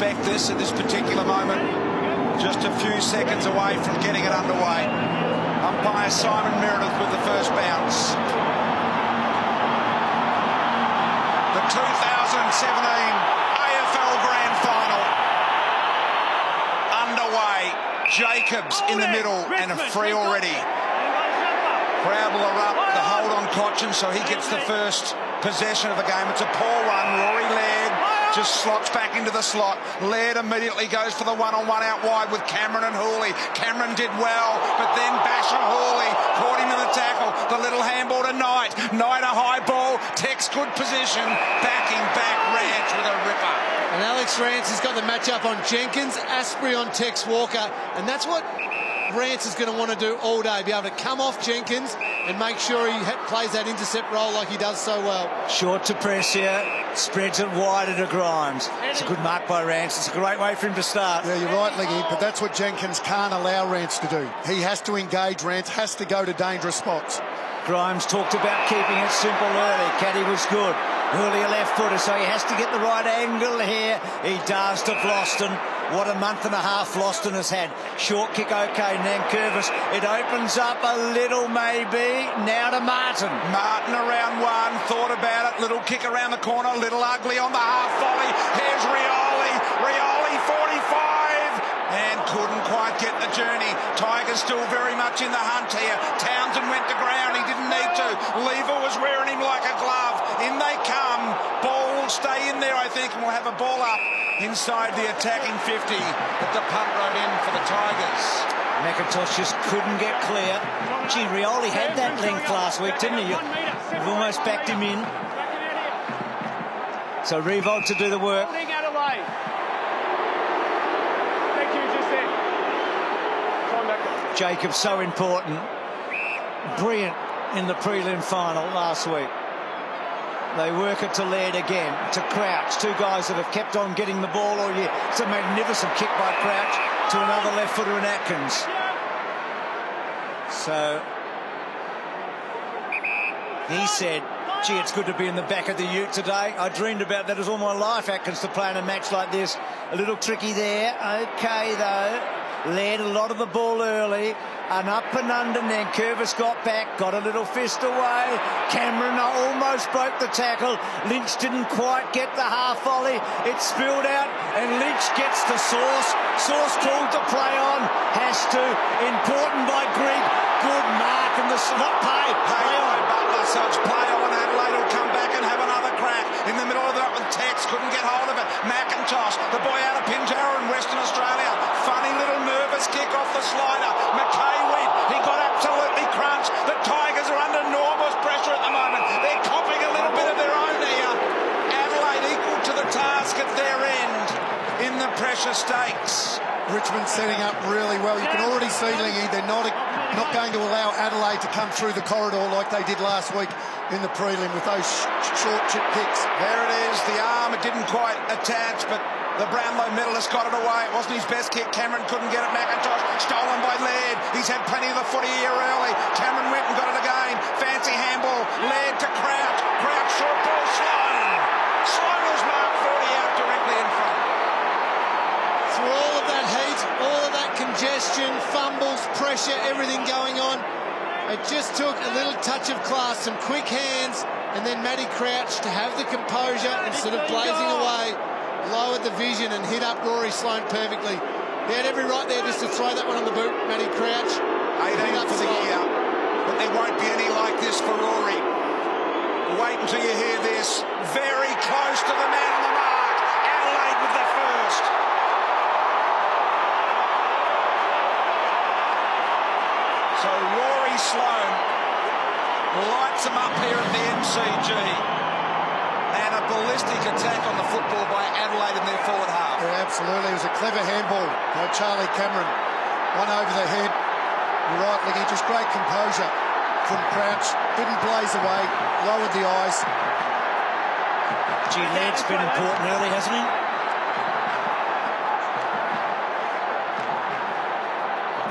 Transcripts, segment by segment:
expect this at this particular moment. Just a few seconds away from getting it underway. Umpire Simon Meredith with the first bounce. The 2017 AFL Grand Final underway. Jacobs in the middle and a free already. Crowd will erupt the hold on Cochin, so he gets the first possession of the game. It's a poor one. Rory Laird just slots back into the slot. Laird immediately goes for the one-on-one out wide with Cameron and Hooley. Cameron did well, but then Basher Hooley caught him in the tackle. The little handball to Knight. Knight a high ball. Tex good position. Backing back Rance with a ripper. And Alex Rance has got the matchup on Jenkins, Asprey on Tex Walker, and that's what Rance is going to want to do all day, be able to come off Jenkins and make sure he plays that intercept role like he does so well. Short to press here, spreads it wider to Grimes. It's a good mark by Rance. It's a great way for him to start. Yeah, you're right, Liggy, but that's what Jenkins can't allow Rance to do. He has to engage Rance, has to go to dangerous spots. Grimes talked about keeping it simple early. Caddy was good. Early a left footer, so he has to get the right angle here. He does to Floston. What a month and a half Floston has had. Short kick okay, Nankervis. It opens up a little maybe. Now to Martin. Martin around one, thought about it. Little kick around the corner, little ugly on the half volley. Here's Rioli. Rioli 45. And couldn't quite get the journey. Tiger's still very much in the hunt here. Townsend went to ground. He didn't need to. Lever was wearing him like a glove. In they come. Ball will stay in there, I think, and we'll have a ball up inside the attacking 50. But the punt road in for the Tigers. McIntosh just couldn't get clear. Gee, Rioli had that length last week, didn't he? You've almost backed him in. So Revolt to do the work. Jacobs so important. Brilliant in the prelim final last week. They work it to Laird again, to Crouch. Two guys that have kept on getting the ball all year. It's a magnificent kick by Crouch to another left footer in Atkins. So he said, gee, it's good to be in the back of the ute today. I dreamed about that as all my life, Atkins, to play in a match like this. A little tricky there. Okay, though. Led a lot of the ball early, and up and under. Nankervis got back, got a little fist away. Cameron almost broke the tackle. Lynch didn't quite get the half volley. It spilled out, and Lynch gets the Sauce. Sauce called to play on. Has to. Important by Grigg. Good mark, and the not play. Play on. Butler, so it's play on. Adelaide will come back and have another crack. In the middle of that with Tex, couldn't get hold of it. McIntosh, the boy out of Pinjarra in Western Australia. Funny little nervous kick off the slider. McKay went. He got absolutely crunched. The Tigers are under enormous pressure at the moment. They're copping a little bit of their own here. Adelaide equal to the task at their end in the pressure stakes. Richmond setting up really well. You can already see, Lingy, they're not going to allow Adelaide to come through the corridor like they did last week in the prelim with those short chip kicks. There it is, the arm, it didn't quite attach, but the Brownlow medalist got it away. It wasn't his best kick. Cameron couldn't get it. McIntosh stolen by Laird. He's had plenty of the footy here early. Cameron went and got it again. Fancy handball. Laird to Crouch. Crouch short ball. Sloan. Sloan was marked 40 out directly in front. Through all of that heat, all of that congestion, fumbles, pressure, everything going on, it just took a little touch of class, some quick hands, and then Matty Crouch to have the composure instead of blazing away. Lowered the vision and hit up Rory Sloane perfectly. He had every right there just to throw that one on the boot, Matty Crouch. 18 for the year, but there won't be any like this for Rory. Wait until you hear this. Very close to the man on the mark. Adelaide with the first. So Rory Sloane lights them up here at the MCG. And a ballistic attack on the football by Adelaide in their forward half. Yeah, absolutely. It was a clever handball by Charlie Cameron. One over the head. You're right, Liggy. Just great composure from Crouch. Didn't blaze away. Lowered the eyes. Gee, Laird's been important early, hasn't he?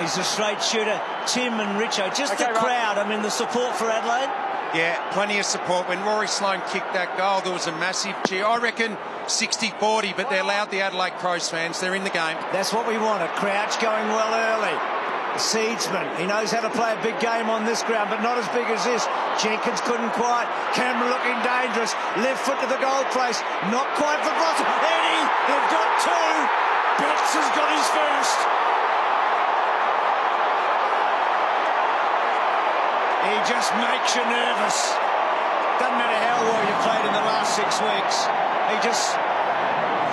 He's a straight shooter. Tim and Richo. Just the crowd. I mean, the support for Adelaide. Yeah, plenty of support. When Rory Sloane kicked that goal, there was a massive cheer. I reckon 60-40, but they allowed the Adelaide Crows fans. They're in the game. That's what we wanted. Crouch going well early. The seedsman, he knows how to play a big game on this ground, but not as big as this. Jenkins couldn't quite. Cameron looking dangerous. Left foot to the goal place. Not quite for Blossom. Eddie, they've got two. Betts has got his first. He just makes you nervous. Doesn't matter how well you played in the last 6 weeks. He just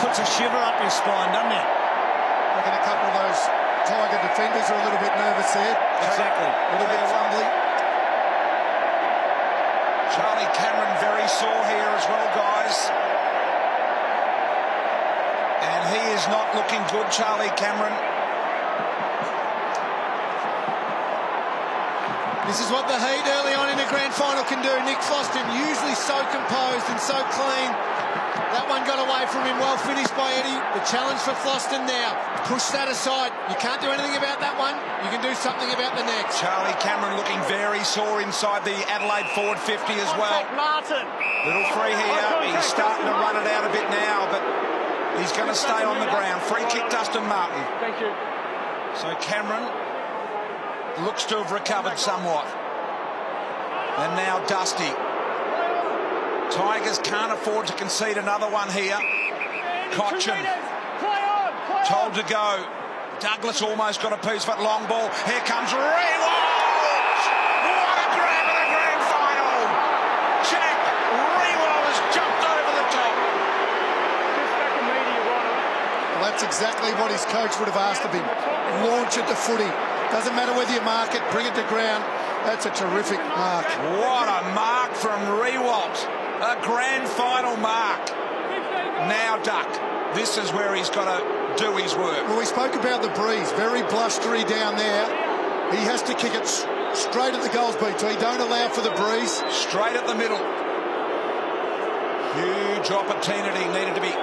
puts a shiver up your spine, doesn't he? I reckon a couple of those Tiger defenders are a little bit nervous there. Exactly. A little bit fumbly. Charlie Cameron very sore here as well, guys. And he is not looking good, Charlie Cameron. This is what the Heat early on in the grand final can do. Nick Floston usually so composed and so clean. That one got away from him, well finished by Eddie. The challenge for Floston now. Push that aside. You can't do anything about that one. You can do something about the next. Charlie Cameron looking very sore inside the Adelaide forward 50 as well. Martin. Little free here. He's starting to run it out a bit now, but he's going to stay on the ground. Free kick, Dustin Martin. Thank you. So Cameron looks to have recovered somewhat. And now Dusty. Tigers can't afford to concede another one here. Cochin told to go. Douglas almost got a piece of it. Long ball. Here comes Rewalt. What a grab in the grand final. Jack Rewalt has jumped over the top. Well, that's exactly what his coach would have asked of him. Launch at the footy. Doesn't matter whether you mark it, bring it to ground. That's a terrific mark. What a mark from Rewalt. A grand final mark. Now Duck. This is where he's got to do his work. Well, we spoke about the breeze. Very blustery down there. He has to kick it straight at the goals beat, so he don't allow for the breeze. Straight at the middle. Huge opportunity needed to be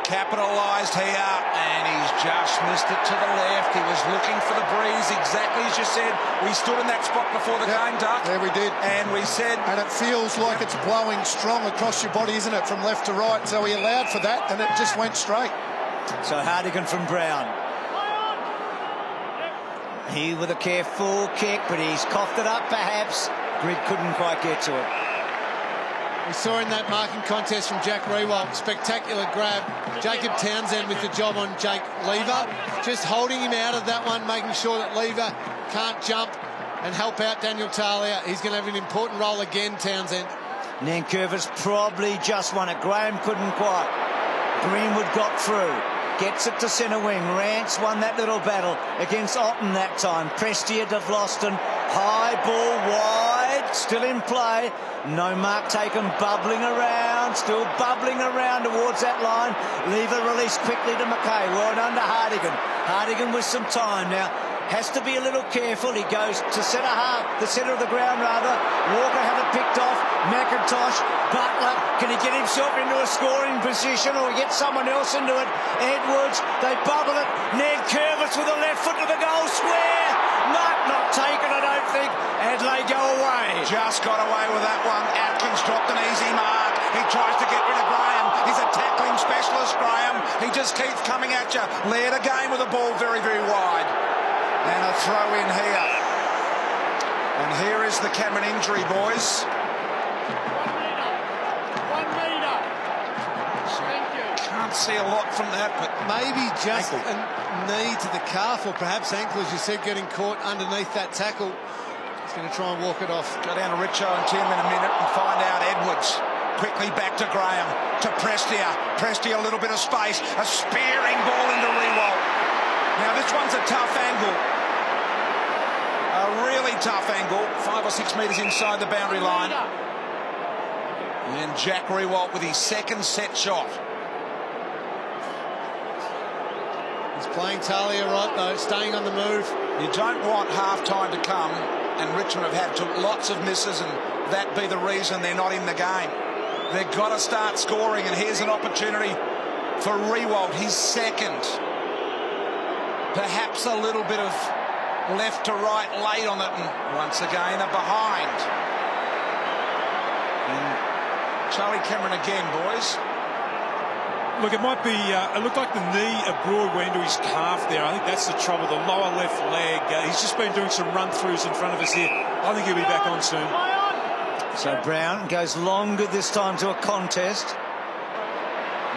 capitalised here, and he's just missed it to the left. He was looking for the breeze, exactly as you said. We stood in that spot before the game, Duck. Yeah, we did. And we said... And it feels like it's blowing strong across your body, isn't it, from left to right? So he allowed for that, and it just went straight. So Hardigan from Brown. He with a careful kick, but he's coughed it up perhaps. Grid couldn't quite get to it. We saw in that marking contest from Jack Rewalt, spectacular grab. Jacob Townsend with the job on Jake Lever, just holding him out of that one, making sure that Lever can't jump and help out Daniel Talia. He's going to have an important role again, Townsend. Nankervis probably just won it. Graham couldn't quite. Greenwood got through. Gets it to centre wing. Rance won that little battle against Otten that time. Prestia to Vlosten. High ball wide. Still in play. No mark taken. Bubbling around. Still bubbling around towards that line. Lever released quickly to McKay. Well done to Hardigan. Hardigan with some time now. Has to be a little careful. He goes to centre half, the centre of the ground rather. Walker had it picked off. McIntosh, Butler, can he get himself into a scoring position or get someone else into it? Edwards, they bubble it. Nankervis with a left foot to the goal square. Mark not taken, I don't think. Adelaide go away. Just got away with that one. Atkins dropped an easy mark. He tries to get rid of Graham. He's a tackling specialist, Graham. He just keeps coming at you. Led a game with the ball very, very wide. And a throw in here. And here is the Cameron injury, boys. 1 metre. Thank you. Can't see a lot from that, but Maybe just ankle. a knee to the calf, or perhaps ankle, as you said, getting caught underneath that tackle. He's going to try and walk it off. Go down to Richo and Tim in a minute and find out. Edwards quickly back to Graham, to Prestia. Prestia a little bit of space. A spearing ball into Rewalt. Now this one's a tough angle. A really tough angle. 5 or 6 metres inside the boundary line. And Jack Rewalt with his second set shot. He's playing Talia right, though, staying on the move. You don't want half-time to come and Richmond have had lots of misses and that be the reason they're not in the game. They've got to start scoring, and here's an opportunity for Rewalt, his second. Perhaps a little bit of left to right late on it, and once again a behind. Charlie Cameron again, boys. Look, it might be, it looked like the knee of Broad went into his calf there. I think that's the trouble, the lower left leg. He's just been doing some run-throughs in front of us here. I think he'll be back on soon. So Brown goes longer this time to a contest.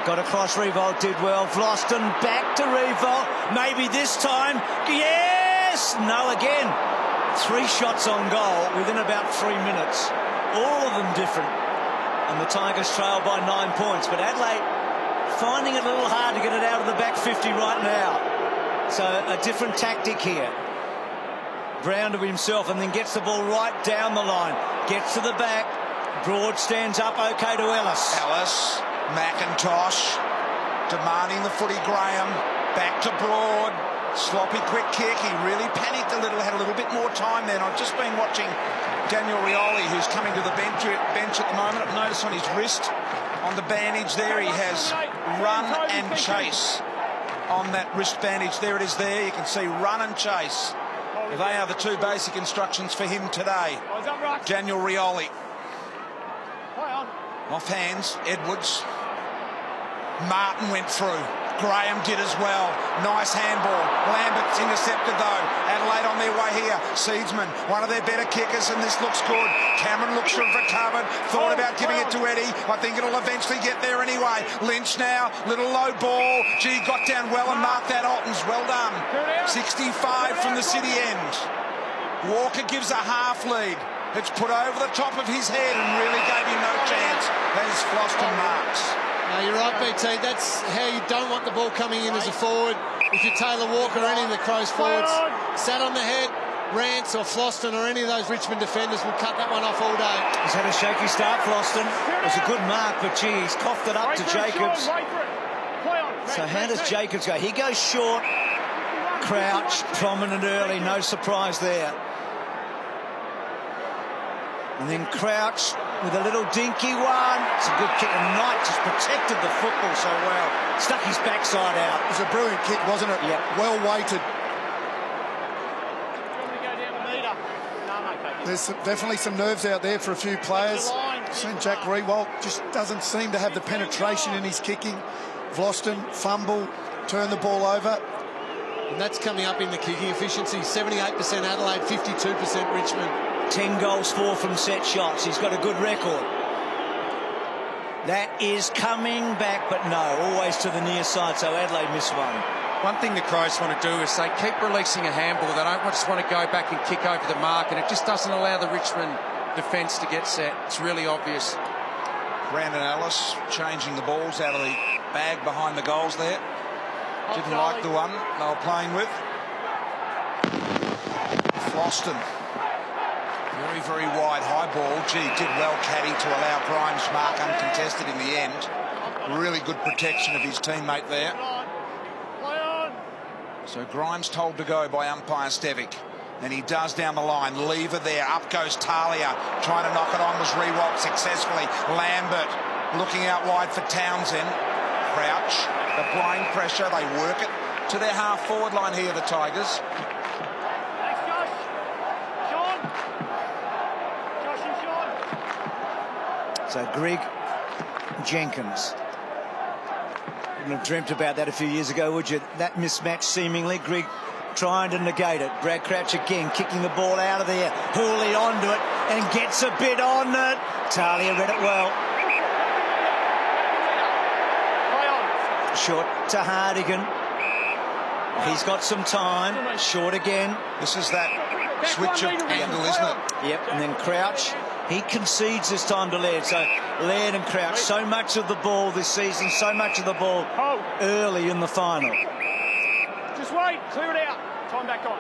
Got across, Revolt did well. Vlosten back to Revolt. Maybe this time. Yes! No, again. 3 shots on goal within about 3 minutes. All of them different. And the Tigers trail by 9 points. But Adelaide finding it a little hard to get it out of the back 50 right now. So a different tactic here. Brown to himself and then gets the ball right down the line. Gets to the back. Broad stands up okay to Ellis. Ellis, McIntosh, demanding the footy. Graham, back to Broad. Sloppy quick kick. He really panicked a little, had a little bit more time then. I've just been watching Daniel Rioli, who's coming to the bench at the moment. I've noticed on his wrist, on the bandage there, he has run and chase on that wrist bandage. There it is there. You can see run and chase. They are the 2 basic instructions for him today. Daniel Rioli. Off hands, Edwards. Martin went through. Graham did as well. Nice handball. Lambert's intercepted though. Adelaide on their way here. Seedsman, one of their better kickers, and this looks good. Cameron looks to have recovered. Thought about giving it to Eddie. I think it'll eventually get there anyway. Lynch now, little low ball. Gee, got down well and marked that Ottens. Well done. 65 from the city end. Walker gives a half lead. It's put over the top of his head and really gave him no chance. That is Floston marks. No, you're right, BT. That's how you don't want the ball coming in as a forward. If you're Taylor Walker or any of the Crows forwards, sat on the head, Rance or Floston or any of those Richmond defenders will cut that one off all day. He's had a shaky start, Floston. It was a good mark, but gee, he's coughed it up to Jacobs. So how does Jacobs go? He goes short. Crouch, prominent early, no surprise there. And then Crouch with a little dinky one. It's a good kick. And Knight just protected the football so well. Stuck his backside out. It was a brilliant kick, wasn't it? Yep. Well weighted. There's definitely some nerves out there for a few players. Seen Jack Rewalt just doesn't seem to have the penetration in his kicking. Vlosten, fumble, turn the ball over. And that's coming up in the kicking efficiency. 78% Adelaide, 52% Richmond. 10 goals, 4 from set shots. He's got a good record. That is coming back, but no, always to the near side, so Adelaide missed one. One thing the Crows want to do is they keep releasing a handball. They don't just want to go back and kick over the mark, and it just doesn't allow the Richmond defence to get set. It's really obvious. Brandon Ellis changing the balls out of the bag behind the goals there. Didn't like the one they were playing with. Floston. Very, very wide high ball. Gee, did well, Caddy, to allow Grimes' mark uncontested in the end. Really good protection of his teammate there. So Grimes told to go by umpire Stevic. And he does down the line. Lever there. Up goes Talia. Trying to knock it on was Rewalt successfully. Lambert looking out wide for Townsend. Crouch. Applying pressure. They work it to their half-forward line here, the Tigers. So Greg Jenkins. Wouldn't have dreamt about that a few years ago, would you? That mismatch seemingly. Greg trying to negate it. Brad Crouch again kicking the ball out of there. Hooley onto it and gets a bit on it. Talia read it well. Short to Hardigan. He's got some time. Short again. This is that switch of angle, isn't it? Yep, and then Crouch. He concedes this time to Laird. So Laird and Crouch, so much of the ball this season, so much of the ball early in the final. Just wait, clear it out. Time back on.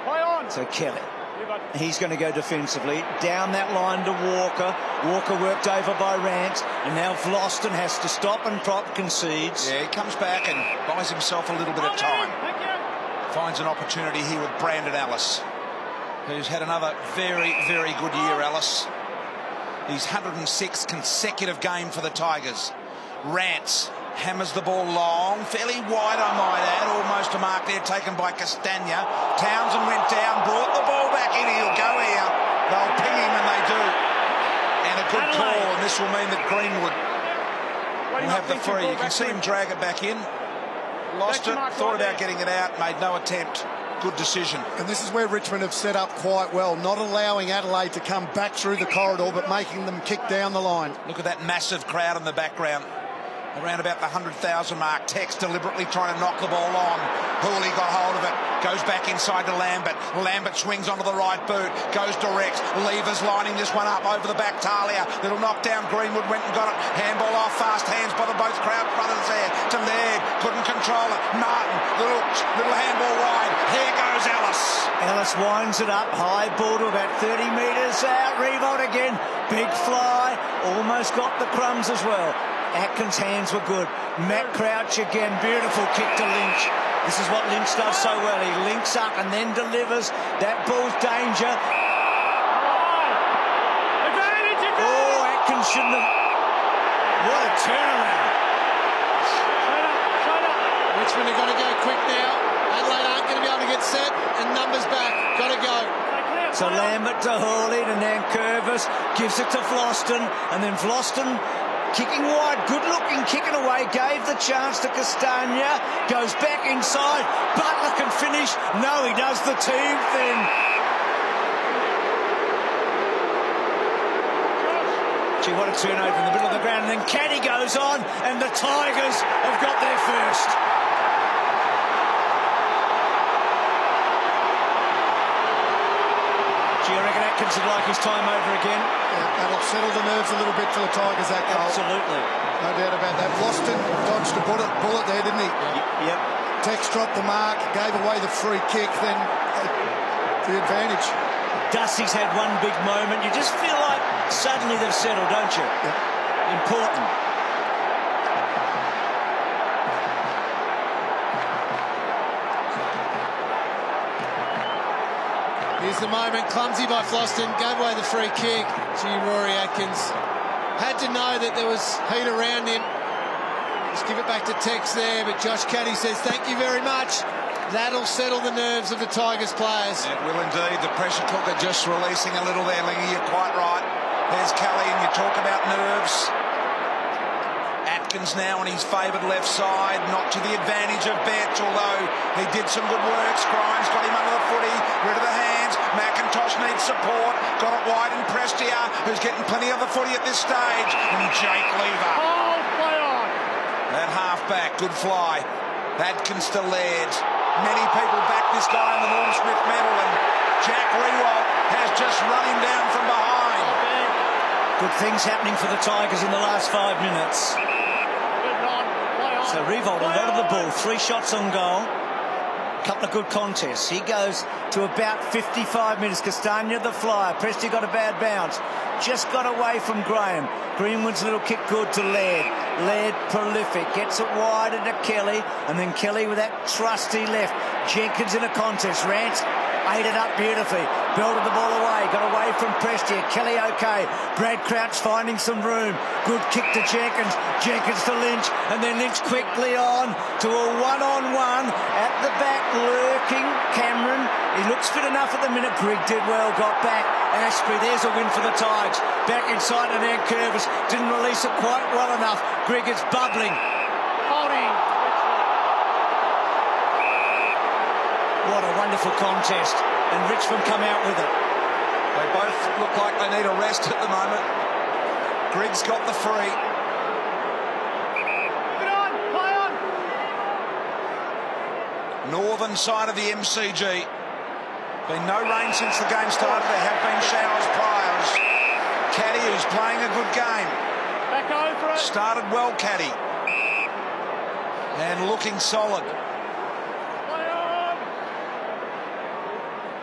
Play on. So Kelly, he's going to go defensively. Down that line to Walker. Walker worked over by Rance. And now Vlosten has to stop and prop, concedes. Yeah, he comes back and buys himself a little bit of time. Finds an opportunity here with Brandon Ellis, who's had another very, very good year, Ellis. His 106th consecutive game for the Tigers. Rance hammers the ball long, fairly wide, I might add. Almost a mark there taken by Castagna. Townsend went down, brought the ball back in. He'll go here. They'll ping him, and they do. And a good call, and this will mean that Greenwood will have the free. You can see him drag it back in. Lost it, thought about getting it out, made no attempt. Good decision. And this is where Richmond have set up quite well, not allowing Adelaide to come back through the corridor, but making them kick down the line. Look at that massive crowd in the background. Around about the 100,000 mark. Tex deliberately trying to knock the ball on. Hooley got hold of it. Goes back inside to Lambert. Lambert swings onto the right boot. Goes direct. Levers lining this one up over the back. Talia. Little knock down. Greenwood went and got it. Handball off. Fast hands by the both crowd brothers there. To Laird. Couldn't control it. Martin. Little handball wide. Here goes Ellis. Ellis winds it up. High ball to about 30 metres out. Revolt again. Big fly. Almost got the crumbs as well. Atkins' hands were good. Matt Crouch again, beautiful kick to Lynch. This is what Lynch does so well. He links up and then delivers. That ball's danger. Oh, Atkins shouldn't have. What a turnaround. Richmond have got to go quick now. Adelaide aren't going to be able to get set, and numbers back. Got to go. So Lambert to Hurley, and then Curvis gives it to Vloston, and then Vloston kicking wide, good looking, kicking away, gave the chance to Castagna, goes back inside, Butler can finish, no, he does the team thing. Gee, what a turnover in the middle of the ground, and then Caddy goes on, and the Tigers have got their first. Gee, I reckon Atkins would like his time over again. Yeah, that'll settle the nerves a little bit for the Tigers, that goal. Absolutely. No doubt about that. Vloston dodged a bullet there, didn't he? Yep. Tex dropped the mark, gave away the free kick, then the advantage. Dusty's had one big moment. You just feel like suddenly they've settled, don't you? Yep. Important. Here's the moment, clumsy by Vloston, gave away the free kick. Gee, Rory Atkins had to know that there was heat around him. Just give it back to Tex there, but Josh Caddy says thank you very much. That'll settle the nerves of the Tigers players. It will indeed. The pressure cooker just releasing a little there, Lingy. You're quite right. There's Kelly, and you talk about nerves. Atkins now on his favoured left side, not to the advantage of Betts, although he did some good work. Grimes got him under the footy, rid of the hands. McIntosh needs support, got it wide in Prestia, who's getting plenty of the footy at this stage, and Jake Lever. Oh, play on. That half-back, good fly. Atkins to Laird. Many people back this guy in the Norm Smith medal, and Jack Rewalt has just run him down from behind. Good things happening for the Tigers in the last 5 minutes. So Revolt, a lot of the ball, 3 shots on goal, a couple of good contests. He goes to about 55 minutes. Castagna the flyer. Presti got a bad bounce. Just got away from Graham. Greenwood's little kick good to Laird. Laird prolific. Gets it wider to Kelly. And then Kelly with that trusty left. Jenkins in a contest. Rance ate it up beautifully. Belted the ball away. Got away from Prestia. Kelly okay. Brad Crouch finding some room. Good kick to Jenkins. Jenkins to Lynch. And then Lynch quickly on to a one-on-one. At the back lurking Cameron. He looks fit enough at the minute. Grigg did well. Got back. Ashby, there's a win for the Tigers. Back inside and then Curvis. Didn't release it quite well enough. Grigg is bubbling. Holding. What a wonderful contest. And Richmond come out with it. They both look like they need a rest at the moment. Grigg's got the free. Get on, play on. Northern side of the MCG. Been no rain since the game started. There have been showers prior. Caddy, who's playing a good game. Back over it. Started well, Caddy. And looking solid. Play on.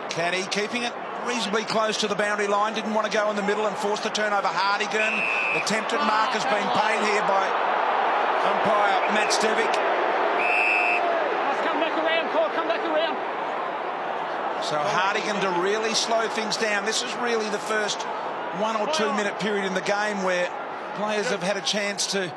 Caddy keeping it reasonably close to the boundary line. Didn't want to go in the middle and force the turnover. Hardigan. Attempted mark has been paid here by umpire Matt Stevic. Let's come back around, Paul. Come back around. So Hardigan to really slow things down. This is really the first 1 or 2 minute period in the game where players have had a chance to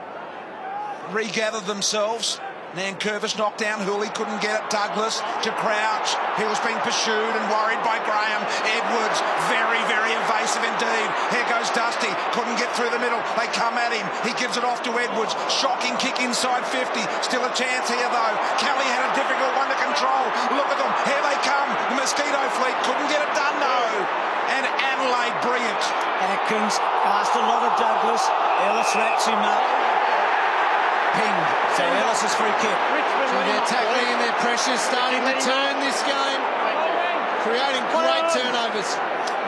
regather themselves. Nankervis knocked down Hooley, couldn't get it. Douglas to Crouch. He was being pursued and worried by Graham. Edwards, very, very evasive indeed. Here goes Dusty, couldn't get through the middle. They come at him. He gives it off to Edwards. Shocking kick inside 50. Still a chance here though. Kelly had a difficult one to control. Look at them. Here they come. The Mosquito fleet couldn't get it done though. And Adelaide, brilliant. Atkins asked a lot of Douglas. Ellis wraps him up. Ping. So Ellis's free kick. So they're tackling and their pressure's starting to turn this game. Creating great turnovers.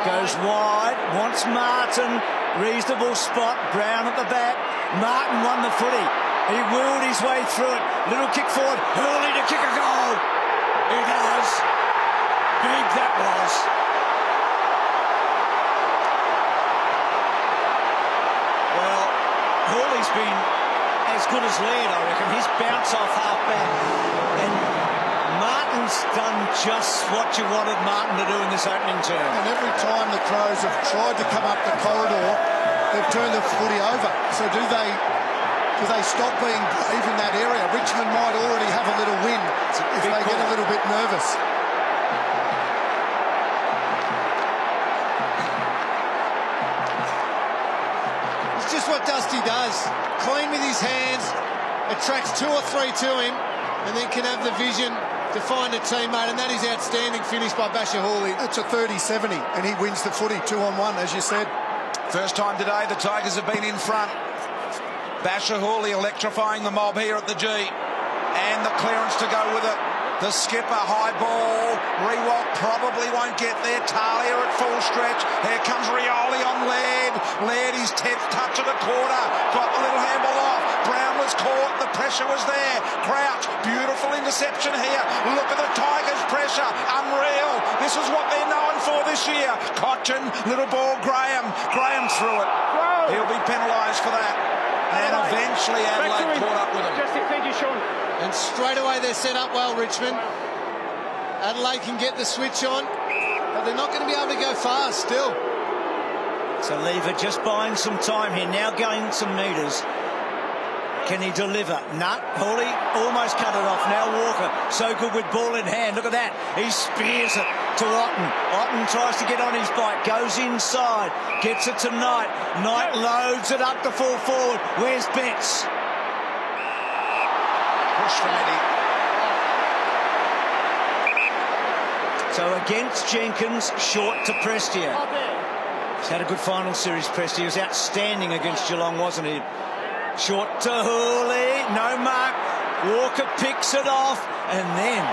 Goes wide, wants Martin. Reasonable spot. Brown at the back. Martin won the footy. He wheeled his way through it. Little kick forward. Hurley to kick a goal. He does. Big that was. Well, Hurley's been as good as Laird, I reckon. He's bounced off half back. And Martin's done just what you wanted Martin to do in this opening term. And every time the Crows have tried to come up the corridor, they've turned the footy over. So do they stop being brave in that area? Richmond might already have a little win if they get a little bit nervous. It's just what Dusty does. Clean with his hands, attracts 2 or 3 to him, and then can have the vision to find a teammate, and that is outstanding finish by Basher Hawley. It's a 30-70, and he wins the footy 2-on-1, as you said. First time today the Tigers have been in front. Basher Hawley electrifying the mob here at the G. And the clearance to go with it. The skipper, high ball. Rewalt probably won't get there. Talia at full stretch. Here comes Rioli on Laird. Laird, his 10th touch of the quarter. Got the little handball off. Brown was caught. The pressure was there. Crouch, beautiful interception here. Look at the Tigers' pressure. Unreal. This is what they're known for this year. Cochin, little ball, Graham. Graham threw it. He'll be penalised for that. And eventually Adelaide caught up with him. And straight away they're set up well, Richmond. Adelaide can get the switch on, but they're not going to be able to go fast still. So Lever just buying some time here, now going some metres. Can he deliver? Nut. Hawley almost cut it off. Now Walker, so good with ball in hand. Look at that. He spears it to Otten. Otten tries to get on his bike, goes inside, gets it to Knight. Knight loads it up to full forward. Where's Betts? Push from Eddie. So against Jenkins, short to Prestia. He's had a good final series, Prestia. He was outstanding against Geelong, wasn't he? Short to Hurley, no mark. Walker picks it off, and then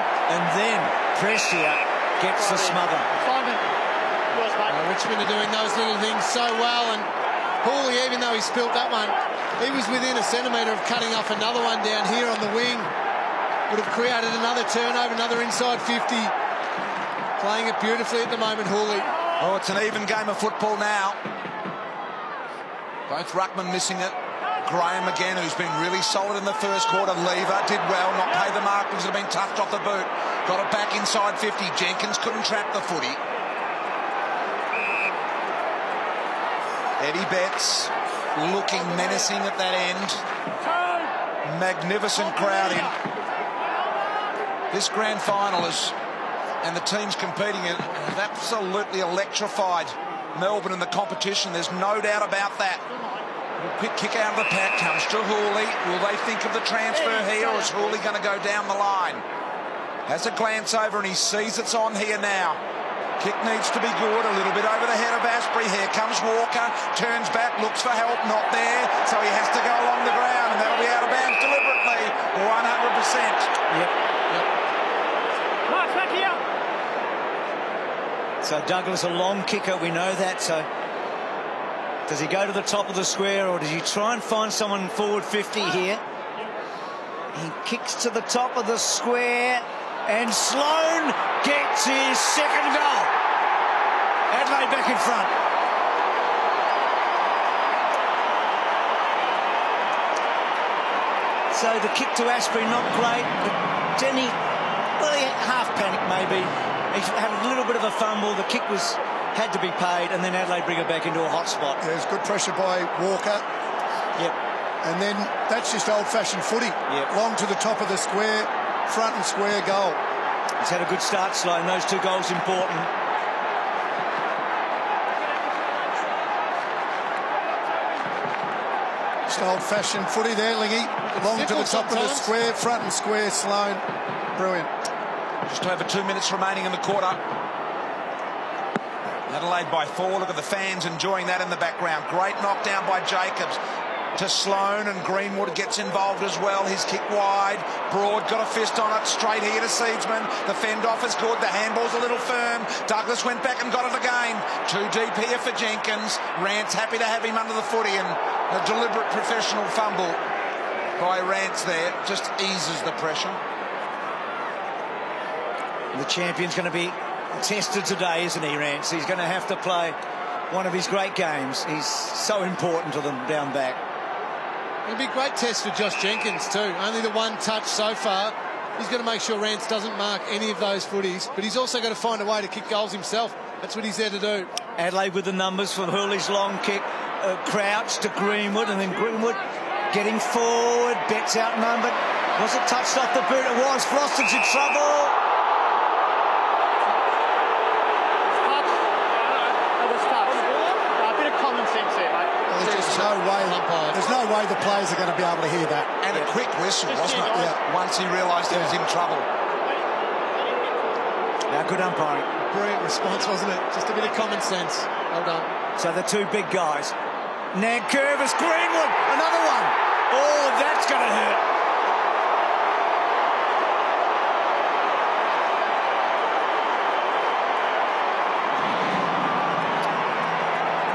Prestia gets the smother. Richmond are doing those little things so well, and Hawley, even though he spilt that one, he was within a centimetre of cutting off another one down here on the wing. Would have created another turnover, another inside 50. Playing it beautifully at the moment, Hawley. Oh, it's an even game of football now. Both ruckman missing it. Graham again, who's been really solid in the first quarter. Lever did well, not pay the mark because it had been touched off the boot. Got it back inside 50. Jenkins couldn't trap the footy. Eddie Betts looking menacing at that end. Magnificent crowd in. This grand final is, and the teams competing in, have absolutely electrified Melbourne in the competition. There's no doubt about that. Quick kick out of the pack comes to Hawley. Will they think of the transfer here, or is Hawley going to go down the line? Has a glance over and he sees it's on here now. Kick needs to be good, a little bit over the head of Asprey. Here comes Walker, turns back, looks for help, not there, so he has to go along the ground, and that'll be out of bounds deliberately, 100%. Yep. Mark, back here. So Douglas a long kicker, we know that. So does he go to the top of the square, or does he try and find someone forward 50 here? He kicks to the top of the square, and Sloane gets his second goal. Adelaide back in front. So the kick to Asprey, not great, but Denny, well, he half panicked maybe. He had a little bit of a fumble. The kick had to be paid, and then Adelaide bring it back into a hot spot. There's good pressure by Walker. Yep. And then that's just old-fashioned footy. Yep. Long to the top of the square, front and square goal. He's had a good start, Sloan. Those 2 goals important. Just old-fashioned footy there, Lingy. Long to the top of the square, front and square, Sloan. Brilliant. Just over 2 minutes remaining in the quarter. Adelaide by 4. Look at the fans enjoying that in the background. Great knockdown by Jacobs to Sloan, and Greenwood gets involved as well. His kick wide. Broad got a fist on it. Straight here to Seedsman. The fend off is good. The handball's a little firm. Douglas went back and got it again. 2 deep here for Jenkins. Rance happy to have him under the footy, and a deliberate professional fumble by Rance there just eases the pressure. The champion's going to be tested today, isn't he, Rance? He's going to have to play one of his great games. He's so important to them down back. It'll be a great test for Josh Jenkins too. Only the 1 touch so far. He's got to make sure Rance doesn't mark any of those footies, but he's also got to find a way to kick goals himself. That's what he's there to do. Adelaide with the numbers for Hurley's long kick. Crouch to Greenwood, and then Greenwood getting forward. Betts outnumbered. Was it touched off the boot? It was. Floster's in trouble. There's no way the players are going to be able to hear that. And a quick whistle, wasn't it? Yeah. Once he realised he was in trouble. Now, good umpiring. Brilliant response, wasn't it? Just a bit of common sense. Well done. So the 2 big guys. Nankervis, Greenwood, another one. Oh, that's going to hurt.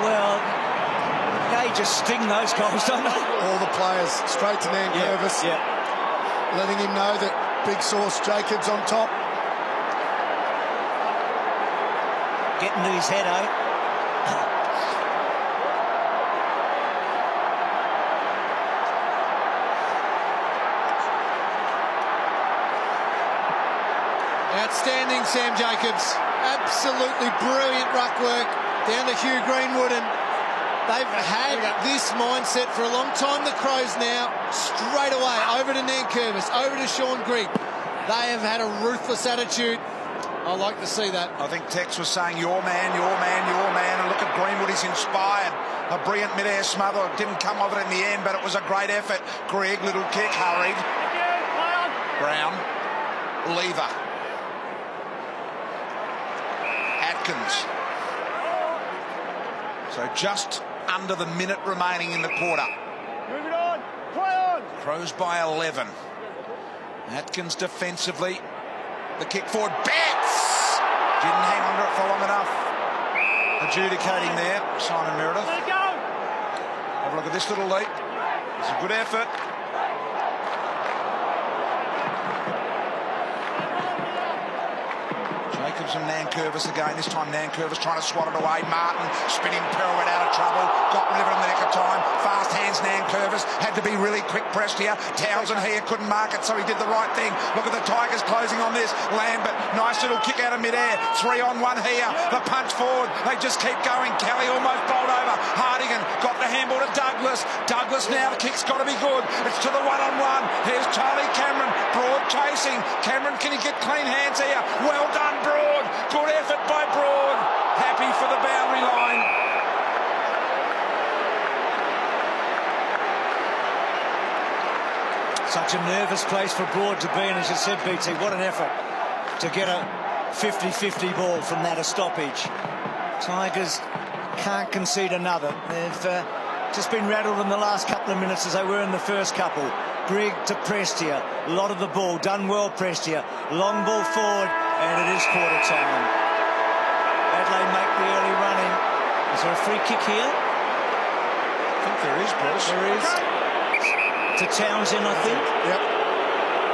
Well, they just sting those goals, don't they? All the players straight to Nankervis. Yeah. Letting him know that big sauce Jacobs on top. Getting to his head, eh? Outstanding, Sam Jacobs. Absolutely brilliant ruck work down to Hugh Greenwood, and they've had this mindset for a long time, the Crows now. Straight away, over to Nankervis, over to Sean Grigg. They have had a ruthless attitude. I like to see that. I think Tex was saying, your man, your man, your man. And look at Greenwood, he's inspired. A brilliant mid-air smother. It didn't come of it in the end, but it was a great effort. Grigg, little kick, hurried. Brown, Lever. Atkins. So just under the minute remaining in the quarter. Move it on. Play on. Crows by 11. Atkins defensively. The kick forward. Betts! Didn't hang under it for long enough. Adjudicating there, Simon Meredith. Let it go. Have a look at this little leap. It's a good effort. Jacobs and Nankervis again. This time Nankervis trying to swat it away. Martin spinning pirouette out of trouble. Got rid of it in the nick of time. Fast hands Nankervis. Had to be really quick pressed here. Townsend here couldn't mark it, so he did the right thing. Look at the Tigers closing on this. Lambert, nice little kick out of midair. 3-on-1 here. The punch forward. They just keep going. Kelly almost bowled over. Hardigan got the handball to Douglas. Douglas now, the kick's got to be good. It's to the 1-on-1. Here's Charlie Cameron. Broad chasing. Cameron, can he get clean hands here? Well done, Broad. Good effort by Broad. Happy for the boundary line. Such a nervous place for Broad to be, and as you said, BT, what an effort to get a 50-50 ball from that, a stoppage. Tigers can't concede another. They've just been rattled in the last couple of minutes as they were in the first couple. Grigg to Prestia, a lot of the ball, done well Prestia, long ball forward, and it is quarter time. Adelaide make the early running. Is there a free kick here? I think there is, Bruce. There is. To Townsend, I think. Yep.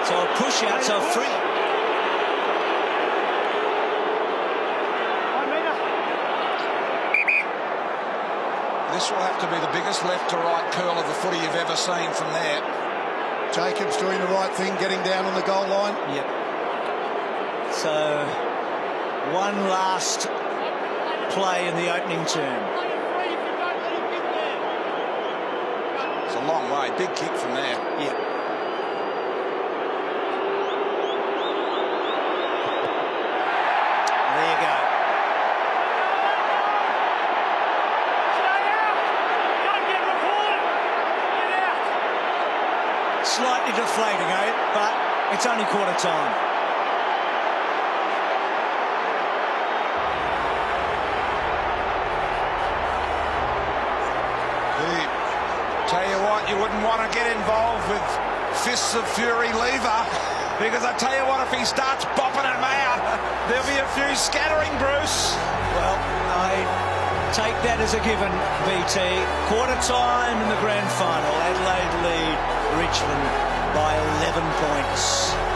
So a push out, so a free. This will have to be the biggest left to right curl of the footy you've ever seen from there. Jacobs doing the right thing, getting down on the goal line. Yep. So one last play in the opening term. It's a long way. Big kick from there. Yeah. There you go. Slightly deflating, eh? But it's only quarter time. Tell you what, you wouldn't want to get involved with Fists of Fury Lever, because I tell you what, if he starts bopping them out, there'll be a few scattering, Bruce. Well, I take that as a given, BT. Quarter time in the grand final. Adelaide lead Richmond by 11 points.